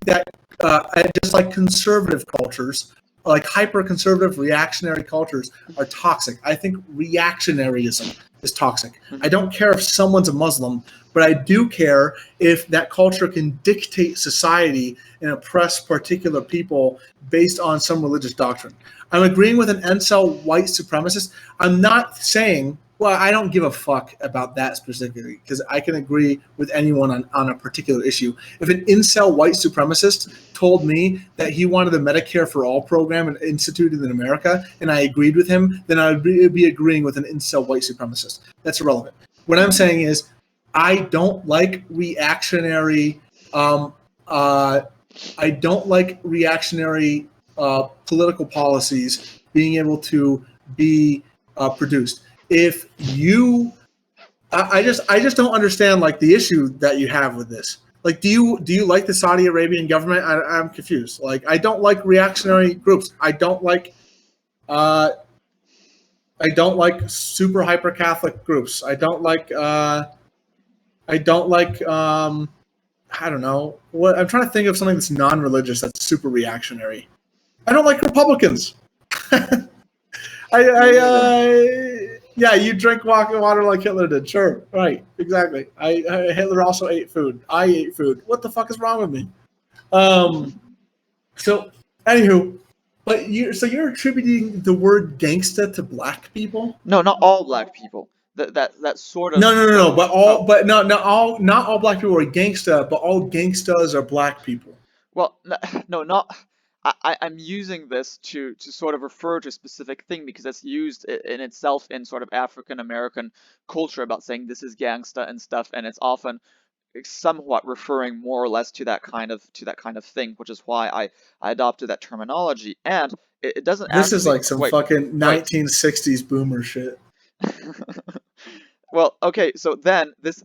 that just like conservative cultures, like hyper-conservative reactionary cultures are toxic. I think reactionaryism is toxic. I don't care if someone's a Muslim, but I do care if that culture can dictate society and oppress particular people based on some religious doctrine. I'm agreeing with an incel white supremacist. I'm not saying, well, I don't give a fuck about that specifically because I can agree with anyone on a particular issue. If an incel white supremacist told me that he wanted the Medicare for All program instituted in America and I agreed with him, then I would be agreeing with an incel white supremacist. That's irrelevant. What I'm saying is I don't like reactionary political policies being able to be produced. If you, I just don't understand like the issue that you have with this. Like, do you like the Saudi Arabian government? I'm confused. Like, I don't like reactionary groups. I don't like super hyper Catholic groups. I don't like I don't know what I'm trying to think of something that's non-religious that's super reactionary. I don't like Republicans. Yeah, you drink water like Hitler did. Sure, right, exactly. Hitler also ate food. I ate food. What the fuck is wrong with me? So, anywho, but you're attributing the word gangsta to black people? No, not all black people. That sort of. No. But not all black people are gangsta, but all gangstas are black people. Well, no, not. I'm using this to sort of refer to a specific thing because it's used in itself in sort of African American culture about saying this is gangsta and stuff, and it's often somewhat referring more or less to that kind of thing, which is why I adopted that terminology. And it doesn't. This is like some fucking 1960s boomer shit. Well, okay, so then this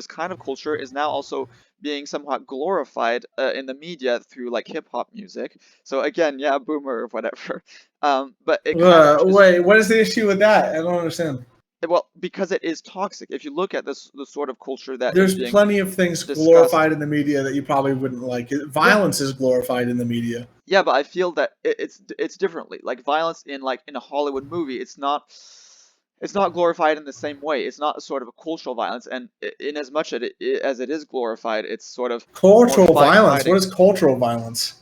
kind of culture is now also being somewhat glorified in the media through like hip hop music. So again, yeah, boomer or whatever. But it wait, what is the issue with that? I don't understand. Well, because it is toxic. If you look at the sort of culture that there's plenty of things glorified in the media that you probably wouldn't like. Violence is glorified in the media. Yeah, but I feel that it's differently. Like violence in a Hollywood movie, it's not glorified in the same way. It's not sort of a cultural violence, and in as much as it is glorified, it's sort of cultural violence. What is cultural violence?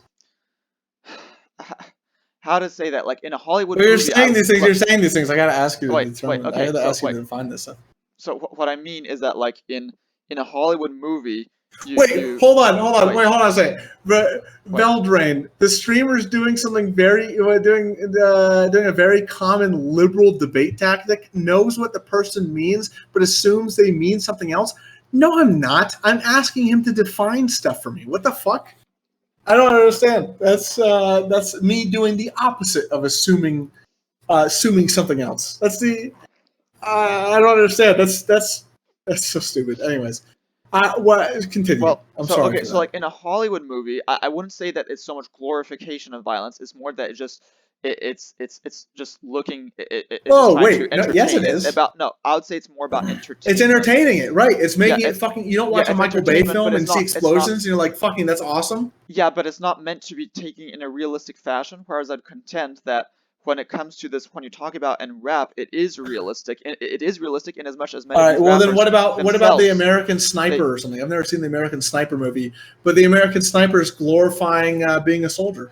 How to say that? Like in a Hollywood movie, you're saying these things. I gotta ask you. Wait, okay. I gotta ask you to find this stuff. So what I mean is that like in a Hollywood movie. Hold on a second. Veldrain, the streamer's doing something doing a very common liberal debate tactic, knows what the person means, but assumes they mean something else. No, I'm not. I'm asking him to define stuff for me. What the fuck? I don't understand. That's me doing the opposite of assuming something else. That's the I don't understand. That's so stupid. Anyways. Continue. Well, I'm sorry. Okay, so like in a Hollywood movie, I wouldn't say that it's so much glorification of violence. It's more that it's just looking. Yes, it is. I would say it's more about entertaining. It's entertaining it, right? It's making it fucking. You don't watch a Michael Bay film and see explosions, and you're like, "Fucking, that's awesome." Yeah, but it's not meant to be taken in a realistic fashion. Whereas I'd contend that when it comes to this, when you talk about and rap, it is realistic. It is realistic in as much as many. All right. Well, then what about the American Sniper or something? I've never seen the American Sniper movie, but the American Sniper is glorifying being a soldier.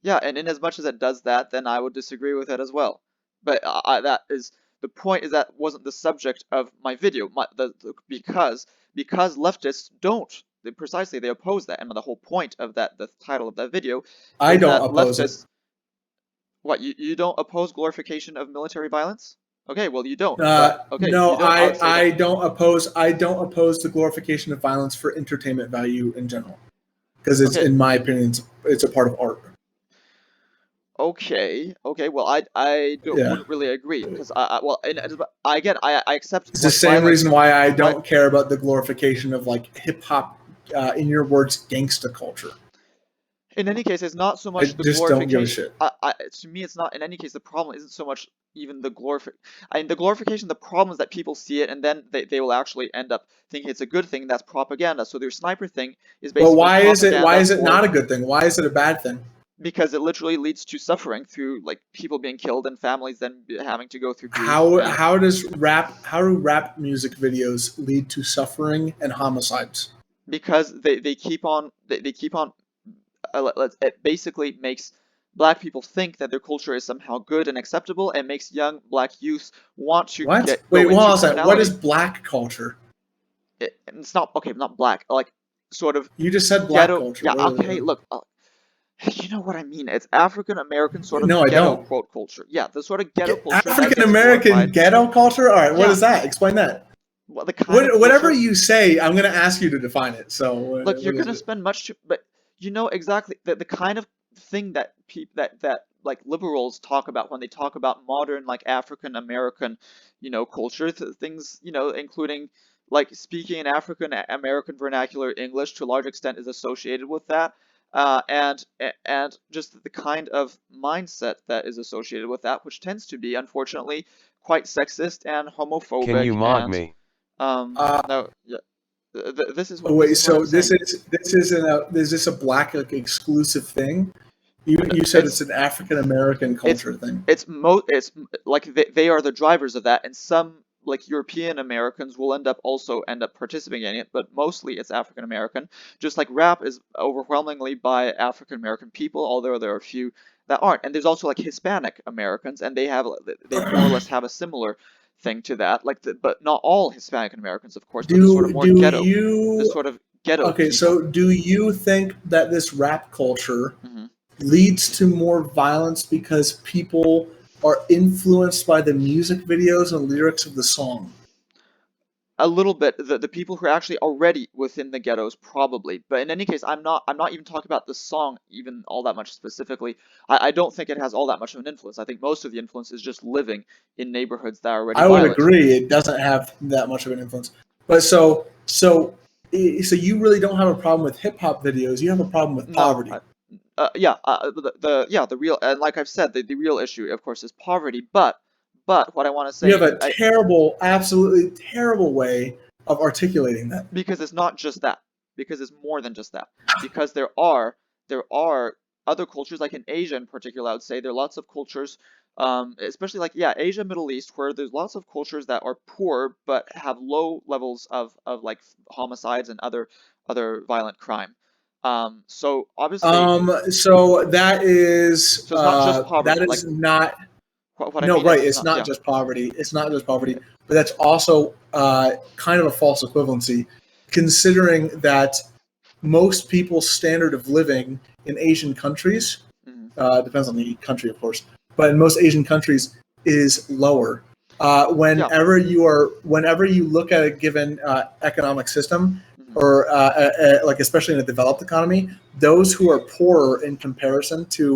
Yeah, and in as much as it does that, then I would disagree with it as well. But that is the point. Is that wasn't the subject of my video? Because leftists don't. They oppose that, and the whole point of that, the title of that video. I don't oppose it. What, you don't oppose glorification of military violence? Okay, well you don't. I don't oppose the glorification of violence for entertainment value in general, because it's in my opinion it's a part of art. Okay. Well, I wouldn't really agree because I accept. It's the same reason why I don't care about the glorification of like hip hop, in your words, gangsta culture. In any case, it's not so I much the just don't give a glorification. shit. To me, it's not. In any case, the problem isn't so much even the the glorification. The problem is that people see it and then they will actually end up thinking it's a good thing. That's propaganda. So their sniper thing is Well, basically why propaganda is it for not a good thing? Why is it a bad thing? because it literally leads to suffering through like people being killed and families then having to go through grief and How do rap music videos lead to suffering and homicides? because they keep on they keep on it basically makes black people think that their culture is somehow good and acceptable and makes young black youth want to What? go Wait, hold into on a second. What is criminality. black culture? It's not okay, not black, like sort of You just said black ghetto. culture. Yeah, okay, look, you know what I mean. It's African American sort of No, I ghetto don't. quote culture. Yeah, the sort of ghetto culture that African gets American glorified. ghetto culture? All right, what Yeah, is that? Explain that. well, the kind of Whatever culture. you say, I'm going to ask you to define it. So, Look, you're what is gonna it? spend much, but you know exactly the kind of thing that that like liberals talk about when they talk about modern like African American, culture, things, including like speaking in African American vernacular English to a large extent is associated with that. And just the kind of mindset that is associated with that, which tends to be, unfortunately, quite sexist and Can homophobic you mod and me? Uh, no, yeah, this Wait, is what I'm so saying. is this a black like exclusive thing? You said It's it's an African American it's culture thing. it's like they are the drivers of that, and some like European Americans will end up participating in it, but mostly it's African American. Just like rap is overwhelmingly by African American people, although there are a few that aren't. And there's also like Hispanic Americans, and they more or less have a similar thing to that. But not all Hispanic Americans, of course, but Do you the sort of ghetto Okay, people. so do you think that this rap culture Mhm. leads to more violence because people are influenced by the music videos and lyrics of the song? A little bit, the people who are actually already within the ghettos probably, but in any case, I'm not even talking about the song even all that much specifically. I don't think it has all that much of an influence. I think most of the influence is just living in neighborhoods that are already I would violent. agree it doesn't have that much of an influence. But so you really don't have a problem with hip hop videos. You have a problem with No, poverty. yeah, the real, and like I've said, the real issue, of course, is poverty. But what I want to You say, have a terrible, absolutely terrible way of articulating that. because it's not just that, because it's more than just that, because there are other cultures, like in Asia in particular. I would say there are lots of cultures, especially like, yeah, Asia, Middle East, where there's lots of cultures that are poor but have low levels of like homicides and other violent crime. So obviously, So that is so it's not just poverty. Like not. what I No, mean is right. it's It's not, not yeah. just poverty. It's not just poverty, Okay. but that's also kind of a false equivalency, considering that most people's standard of living in Asian countries Mhm. depends on the country, of course, but in most Asian countries is lower. Yeah. Whenever you look at a given economic system, Mhm. or like especially in a developed economy, those who are poorer in comparison to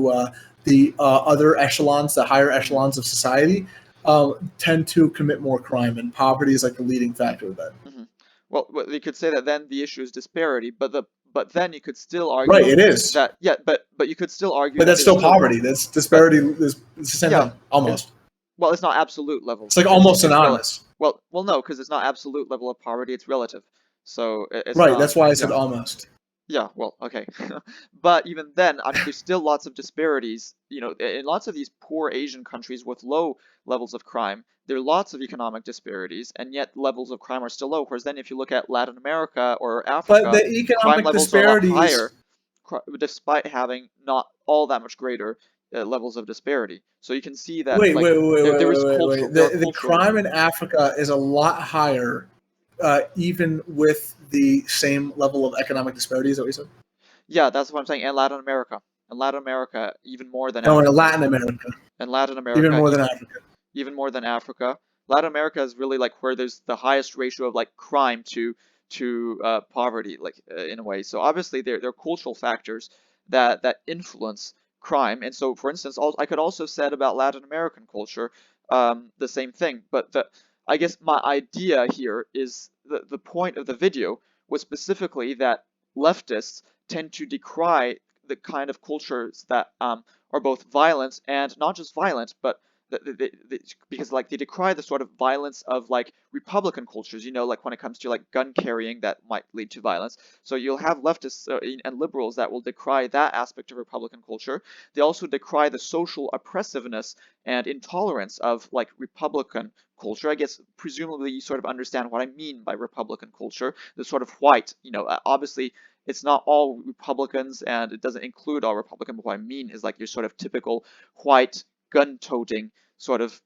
the other echelons, the higher Mhm. echelons of society, tend to commit more crime, and poverty is like the leading factor of that. Mhm. Well, you could say that then the issue is disparity, but then you could still Right, argue it is, that, yeah, but you could still argue but that that's there's still still, poverty. That's but disparity. It's the same yeah, thing, it, almost. well, it's not absolute It's levels. like It's almost it's relative. synonymous. Well, no, because it's not absolute level of poverty. It's relative. So it's Right. not. That's why I said Yeah. almost. Yeah, well, okay. But even then, I mean, there's still lots of disparities. In lots of these poor Asian countries with low levels of crime, there are lots of economic disparities, and yet levels of crime are still low. Whereas then, if you look at Latin America or But Africa, the crime economic levels are a lot higher, disparities. despite having not all that much greater levels of disparity. So you can see that, Wait, like, wait, wait, wait, there wait, is wait, wait. cultural, there are The cultural. crime in Africa is a lot higher, even with the same level of economic disparity. Is that what you said? Yeah, that's what I'm saying. And Latin America, even more than No, in Africa. Latin America, And Latin even America, more than Africa. even more than Africa. Latin America is really like where there's the highest ratio of like crime to poverty, like in a way. So obviously there are cultural factors that influence crime. And so, for instance, I could also said about Latin American culture the same thing. But I guess my idea here is the point of the video was specifically that leftists tend to decry the kind of cultures that are both violent and not just violent, but because like they decry the sort of violence of like Republican cultures, like when it comes to like gun carrying that might lead to violence. So you'll have leftists and liberals that will decry that aspect of Republican culture. They also decry the social oppressiveness and intolerance of like Republican culture. I guess presumably you sort of understand what I mean by Republican culture, the sort of white, obviously it's not all Republicans and it doesn't include all Republican, but what I mean is like your sort of typical white gun-toting sort of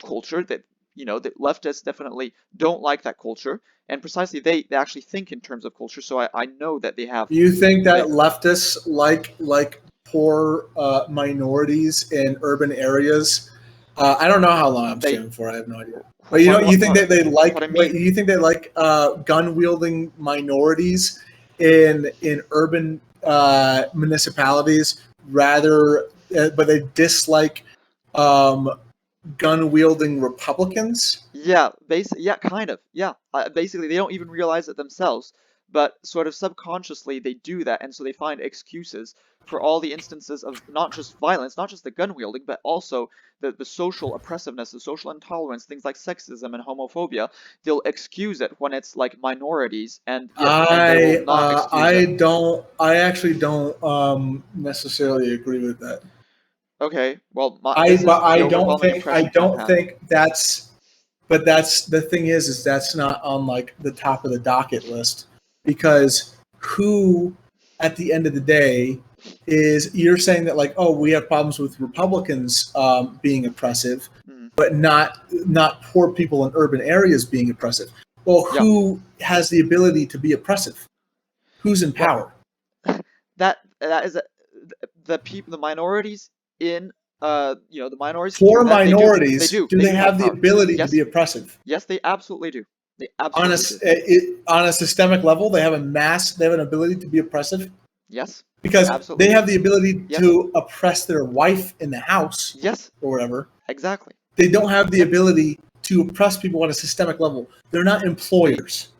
culture that that leftists definitely don't like that culture, and precisely they actually think in terms of culture. So I know that they have. You think that leftists like poor minorities in urban areas? I don't know how long I'm streaming for. I have no idea. But you think that they like? Wait, you think they like gun-wielding minorities in urban municipalities rather, but they dislike gun-wielding Republicans? Yeah, kind of. Yeah, basically they don't even realize it themselves, but sort of subconsciously they do that, and so they find excuses for all the instances of not just violence, not just the gun wielding, but also the social oppressiveness, the social intolerance, things like sexism and homophobia. They'll excuse it when it's like minorities, and they will not excuse it. I actually don't necessarily agree with that. Okay, well, I don't impression think that's. But that's the thing is that's not on like the top of the docket list, because who, at the end of the day, is you're saying that like, oh, we have problems with Republicans being oppressive, but not poor people in urban areas being oppressive. Well, who has the ability to be oppressive? Who's in power? That is the minorities in the minorities. For minorities, do they have the ability to be oppressive? Yes, they absolutely do. They absolutely do. On a systemic level, they have an ability to be oppressive. Yes. Because they have the ability to oppress their wife in the house. Yes. Or whatever. Exactly. They don't have the ability to oppress people on a systemic level. They're not employers.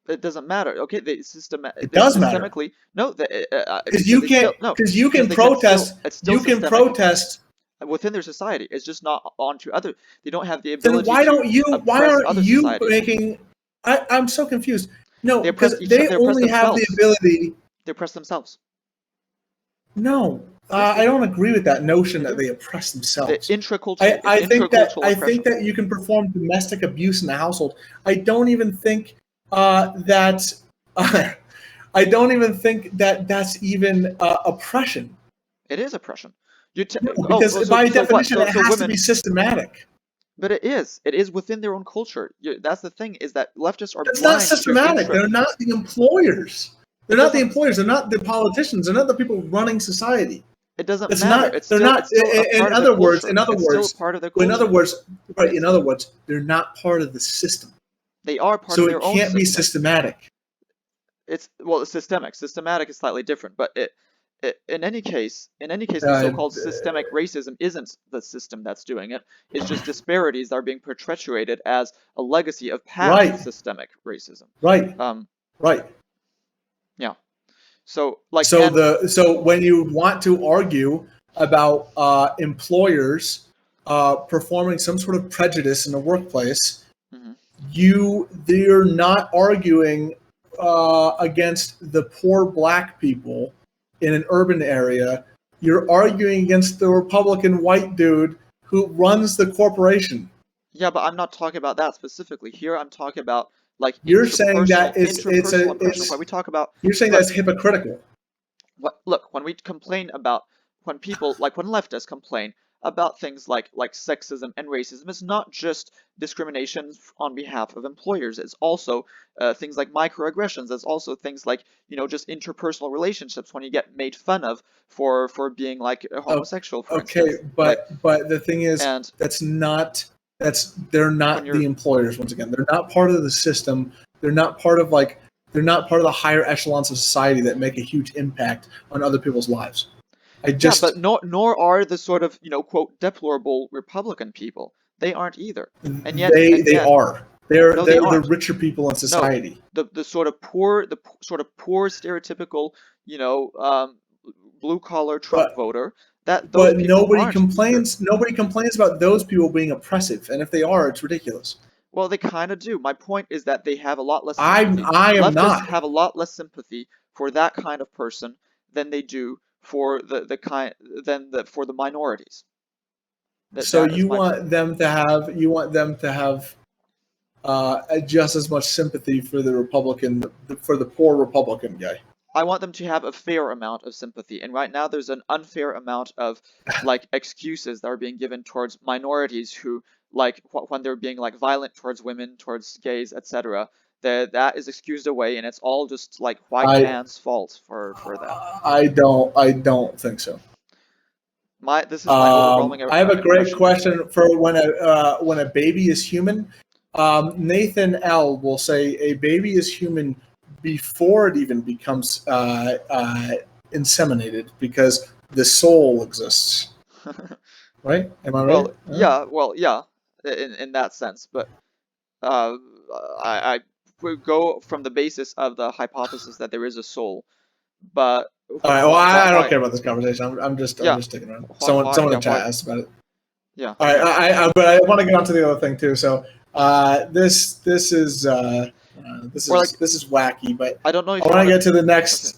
It doesn't matter. Okay, it does matter. No, because you can protest. You can protest within their society. It's just not onto other. They don't have the ability. Then why aren't you making? I'm so confused. No, because they only have the ability. They oppress themselves. No, I don't agree with that notion that they oppress themselves. Intracultural. I think that you can perform domestic abuse in the household. I don't even think that. I don't even think that that's even oppression. It is oppression. Because by definition, it has to be systematic. But it is. It is within their own culture. That's the thing, is that leftists are. It's not systematic. They're not the employers. They're not the employers. They're not the politicians. They're not the people running society. It doesn't matter. They're not. In other words, they're not part of the system. They are part of their own system. So it can't be systematic. It's systemic. Systematic is slightly different, but in any case, the so-called systemic racism isn't the system that's doing it. It's just disparities that are being perpetuated as a legacy of past systemic racism. Right. Right. Yeah. So when you want to argue about employers performing some sort of prejudice in the workplace, they're not arguing against the poor black people in an urban area. You're arguing against the Republican white dude who runs the corporation. Yeah, but I'm not talking about that specifically. Here I'm talking about like you're saying that we talk about. You're saying that's hypocritical. Look, when we complain about when leftists complain about things like sexism and racism, it's not just discrimination on behalf of employers. It's also things like microaggressions. It's also things like just interpersonal relationships when you get made fun of for being like a homosexual. For instance. But the thing is, they're not the employers. Once again, they're not part of the system. They're not part of the higher echelons of society that make a huge impact on other people's lives. But nor are the sort of quote deplorable Republican people. They aren't either. And yet they are. They're the richer people in society. No, the sort of poor stereotypical blue collar Trump But voter, that those but people nobody aren't. complains. Nobody complains about those people being oppressive, and if they are, it's ridiculous. Well, they kind of do. My point is that they have a lot less I sympathy. I am Leftists not. have a lot less sympathy for that kind of person than they do for the kind than the for the minorities. So That is you my point. want them to have just as much sympathy for the Republican, for the poor Republican guy. I want them to have a fair amount of sympathy, and right now there's an unfair amount of like excuses that are being given towards minorities who like when they're being like violent towards women, towards gays, etc. That is excused away, and it's all just like white I man's fault for that. I don't think so. This is my overwhelming I have a great impression. question for when a baby is human. Nathan L will say a baby is human before it even becomes inseminated because the soul exists. Right? Am I right? Well, yeah, in that sense, but uh, I would go from the basis of the hypothesis that there is a soul, but All right. Well, I don't why? care about this conversation. I'm Yeah, just sticking around. Someone in yeah, the chat why? asked about it. Yeah, All right. yeah. But I want to get on to the other thing too. So Or like, this is wacky, but I don't know I if you want to want get to the to. next.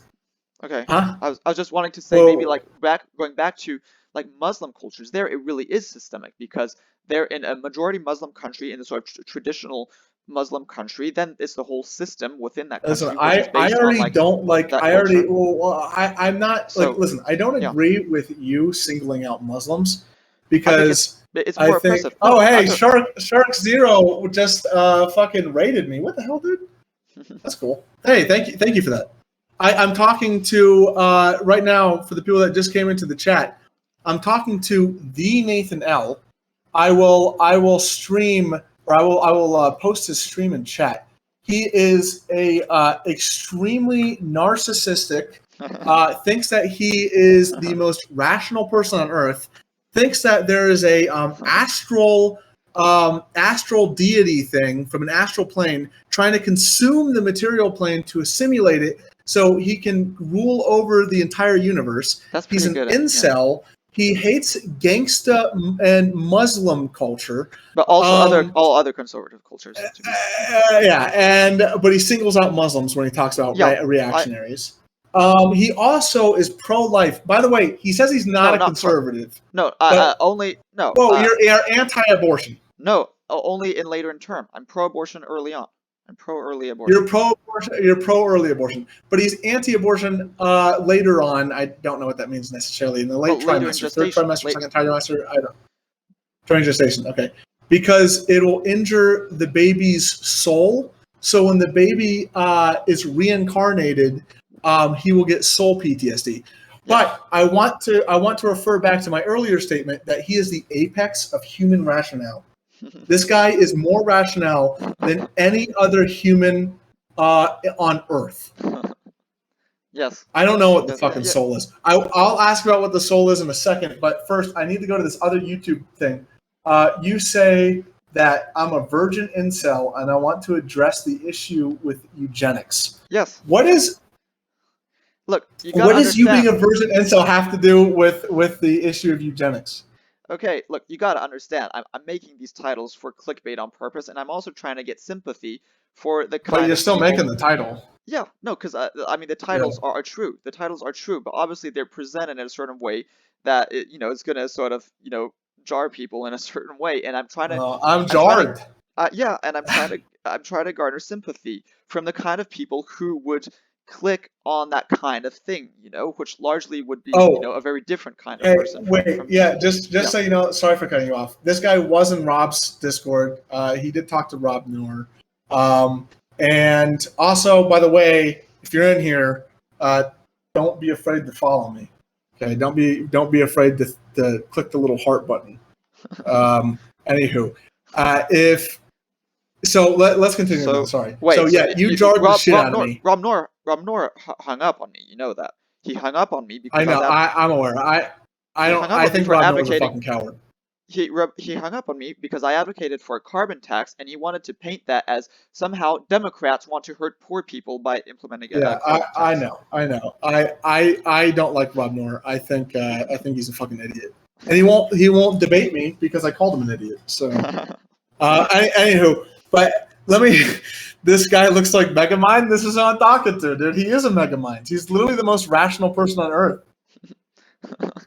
Okay. Huh? I was just wanting to say maybe Well, like going back to like Muslim cultures, there it really is systemic because they're in a majority Muslim country, in the sort of traditional Muslim country, then it's the whole system within that listen, country which is I based on already like don't like. that I already. culture. I'm not like. So Listen, I don't yeah, agree with you singling out Muslims I think because it's I more think. oppressive. Oh, No, I hey, don't. Shark Zero just fucking raided me. What the hell, dude? That's cool. Hey, thank you for that. I'm talking to right now for the people that just came into the chat. I'm talking to the Nathan L. I will stream or I will post his stream in chat. He is a extremely narcissistic. Thinks that he is the most rational person on earth. Thinks that there is a astral deity thing from an astral plane trying to consume the material plane to assimilate it so he can rule over the entire universe. That's He's pretty an good. Yeah. incel. He hates gangsta and Muslim culture. But also Um, all other conservative cultures to be yeah, but he singles out Muslims when he talks about yeah I reactionaries. He also is pro-life. By the way, he says he's not no a not pro conservative, no but only no whoa, you're anti-abortion. no only in later in term. I'm pro-abortion early on. I'm pro early abortion. You're pro-abortion. You're pro-early abortion, but he's anti-abortion later on. I don't know what that means necessarily. In the late Well, later in trimester, third gestation, trimester, late second trimester. I don't. During gestation, okay, because it'll injure the baby's soul. So when the baby is reincarnated, he will get soul PTSD. But I want to refer back to my earlier statement that he is the apex of human rationale. This guy is more rational than any other human on Earth. yes. I don't know what the Yeah, fucking yeah. soul is. I'll ask about what the soul is in a second, but first I need to go to this other YouTube thing. You say that I'm a virgin incel and I want to address the issue with eugenics. Yes. What is Look, you what gotta does you being understand. a virgin incel have to do with the issue of eugenics? Okay, look, you gotta understand. I'm making these titles for clickbait on purpose, and I'm also trying to get sympathy for the But kind you're of still people. making the title. Yeah, no, because I mean the Yeah. titles are true. The titles are true, but obviously they're presented in a certain way that it's gonna sort of jar people in a certain way, and I'm I'm trying to jarred. yeah, and I'm trying to garner sympathy from the kind of people who would click on that kind of thing, which largely would be Oh, a very different kind of hey, person wait, from me. yeah, just Yeah. so you know, sorry for cutting you off. This guy was in Rob's Discord. He did talk to Rob Noor. And also, by the way, if you're in here, don't be afraid to follow me. Okay, don't be afraid to click the little heart button. Anywho, if so, let's continue now. So Sorry. So wait, so yeah, you jarred the shit out of me. Rob Noor hung up on me. You know that he hung up on me I because know. I'm aware. I he don't. hung up I on me think for Rob Noor's a advocating. fucking coward. he hung up on me because I advocated for a carbon tax, and he wanted to paint that as somehow Democrats want to hurt poor people by implementing a Yeah, carbon tax. I know. I don't like Rob Noor. I think he's a fucking idiot, and he won't debate me because I called him an idiot. So, anywho, but let me. This guy looks like Megamind. This is who I'm talking to, dude. He is a Megamind. He's literally the most rational person on earth.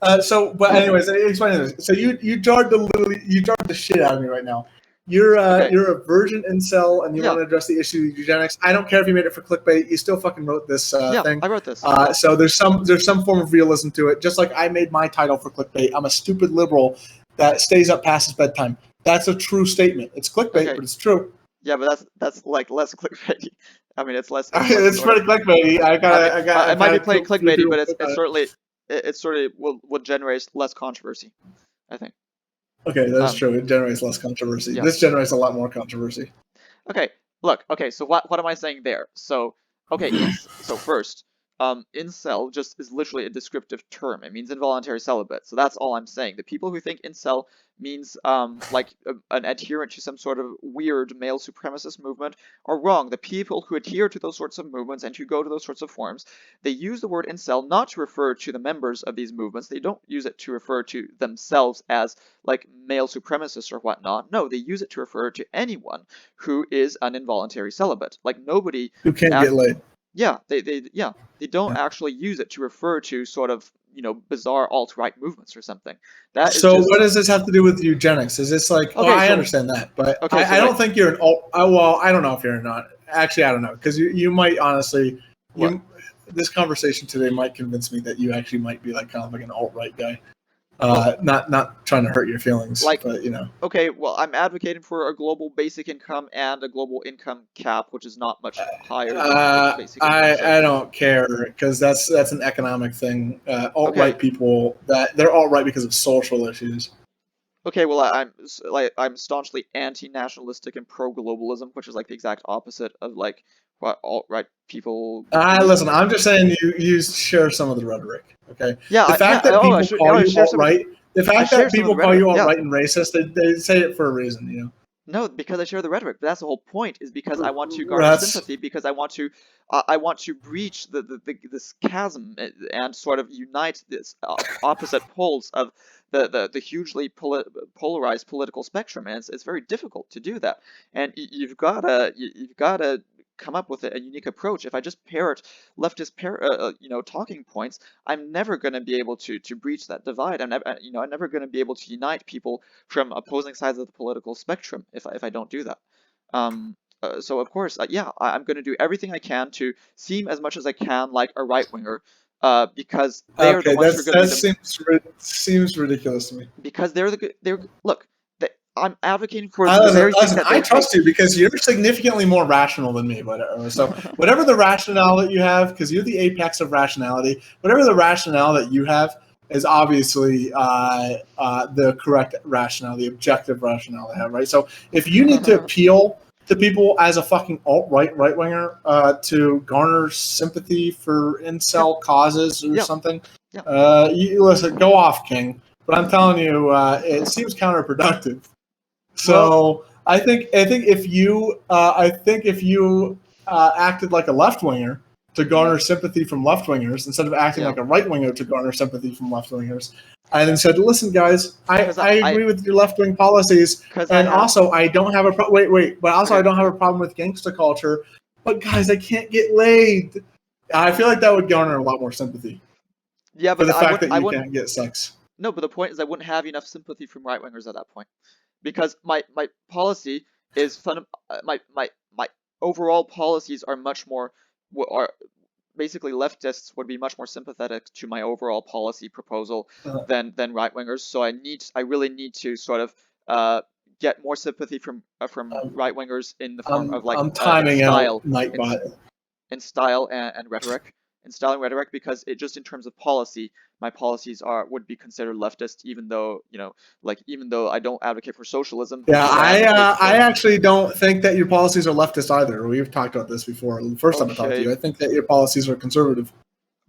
But anyways, explain this. So you jarred the shit out of me right now. You're a virgin incel, and you want to address the issue of eugenics. I don't care if you made it for clickbait. You still fucking wrote this thing. I wrote this. So there's some form of realism to it. Just like I made my title for clickbait. I'm a stupid liberal that stays up past his bedtime. That's a true statement. It's clickbait, but it's true. Yeah, but that's like less clickbaity. I mean, it's less. It's pretty clickbaity. I might be playing clickbaity, but it certainly will generate less controversy, I think. Okay, that's true. It generates less controversy. Yeah. This generates a lot more controversy. Okay, look. Okay, so what am I saying there? So so first, incel just is literally a descriptive term. It means involuntary celibate. So that's all I'm saying. The people who think incel means like an adherent to some sort of weird male supremacist movement are wrong. The people who adhere to those sorts of movements and who go to those sorts of forums, they use the word incel not to refer to the members of these movements. They don't use it to refer to themselves as like male supremacists or whatnot. No, they use it to refer to anyone who is an involuntary celibate. Like nobody who can't get laid. Yeah, they don't actually use it to refer to sort of, bizarre alt-right movements or something. What does this have to do with eugenics? Is this like, I understand that, but I don't think you're an alt. Well, I don't know if you're not. Actually, I don't know, because you might honestly, this conversation today might convince me that you actually might be like kind of like an alt-right guy. Not trying to hurt your feelings, but Okay, well, I'm advocating for a global basic income and a global income cap, which is not much higher than basic income. I don't care, because that's an economic thing. Alt-right people, that they're alt-right because of social issues. Okay, well, I'm staunchly anti-nationalistic and pro-globalism, which is like the exact opposite of like what alt-right people. Listen, I'm just saying you share some of the rhetoric. Okay. Yeah. The fact that people call you alt-right, the fact that people call you alt-right and racist, they say it for a reason, No, because I share the rhetoric. But that's the whole point. Is because I want to garner sympathy. Because I want to breach this chasm and sort of unite this opposite poles of the hugely polarized political spectrum, and it's very difficult to do that. And you've gotta come up with a unique approach. If I just parrot leftist talking points, I'm never going to be able to breach that divide. I'm never going to be able to unite people from opposing sides of the political spectrum if I don't do that. So of course, I'm going to do everything I can to seem as much as I can like a right-winger, because they're the ones who are going to be seems ridiculous to me. Because I'm advocating for the very thing that I trust you because you're significantly more rational than me. So whatever the rationale that you have, because you're the apex of rationality, whatever the rationale that you have is obviously the correct rationale, the objective rationale to have, right? So if you need to appeal to people as a fucking alt-right right-winger to garner sympathy for incel causes or something, you listen, go off, King. But I'm telling you, it seems counterproductive. So I think if you acted like a left-winger to garner sympathy from left-wingers instead of acting like a right-winger to garner sympathy from left-wingers, and then said, "Listen, guys, I agree with your left-wing policies, and also I don't have a I don't have a problem with gangster culture, but guys, I can't get laid." I feel like that would garner a lot more sympathy. Yeah, but for the fact that you can't get sex. No, but the point is I wouldn't have enough sympathy from right-wingers at that point, because my policy is my overall policies are much more basically leftists would be much more sympathetic to my overall policy proposal than right-wingers. So I really need to sort of get more sympathy from right-wingers in the form of like I'm timing out Nightbot in style and rhetoric. In style and rhetoric, because it just in terms of policy, my policies would be considered leftist, even though I don't advocate for socialism. Yeah, I actually don't think that your policies are leftist either. We've talked about this before. The first time I talked to you, I think that your policies are conservative.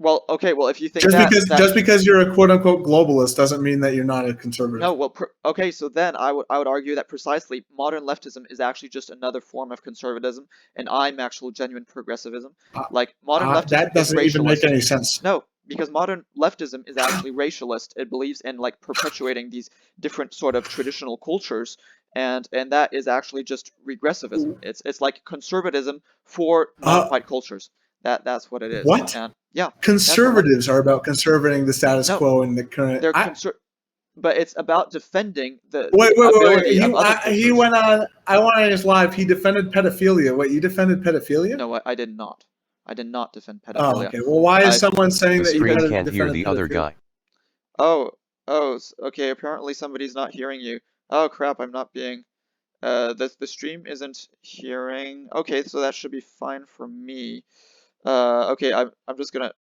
Well, okay, well, if you think Just because you're a quote unquote globalist doesn't mean that you're not a conservative. no, well, okay, so then I would argue that precisely modern leftism is actually just another form of conservatism, and I'm actual genuine progressivism. Like modern leftism That is doesn't even make racialist. any sense. No, because modern leftism is actually racialist. It believes in like perpetuating these different sort of traditional cultures, and that is actually just regressivism. It's like conservatism for Uh, non-white cultures. That's what it is. what? And yeah, that's what Conservatives are about conserving the status no, quo in the current. they're but it's about defending Wait, the wait, wait, wait. ability of other He cultures. went on. I went on his live. He defended pedophilia. Wait, you defended pedophilia? No, I did not. I did not defend Oh, pedophilia. okay. Well, why is I someone saying The that you stream because can't hear defended the other pedophilia? guy. oh okay. Apparently somebody's not hearing you. Oh crap! I'm not being. The stream isn't hearing. Okay, so that should be fine for me. Okay, I'm just gonna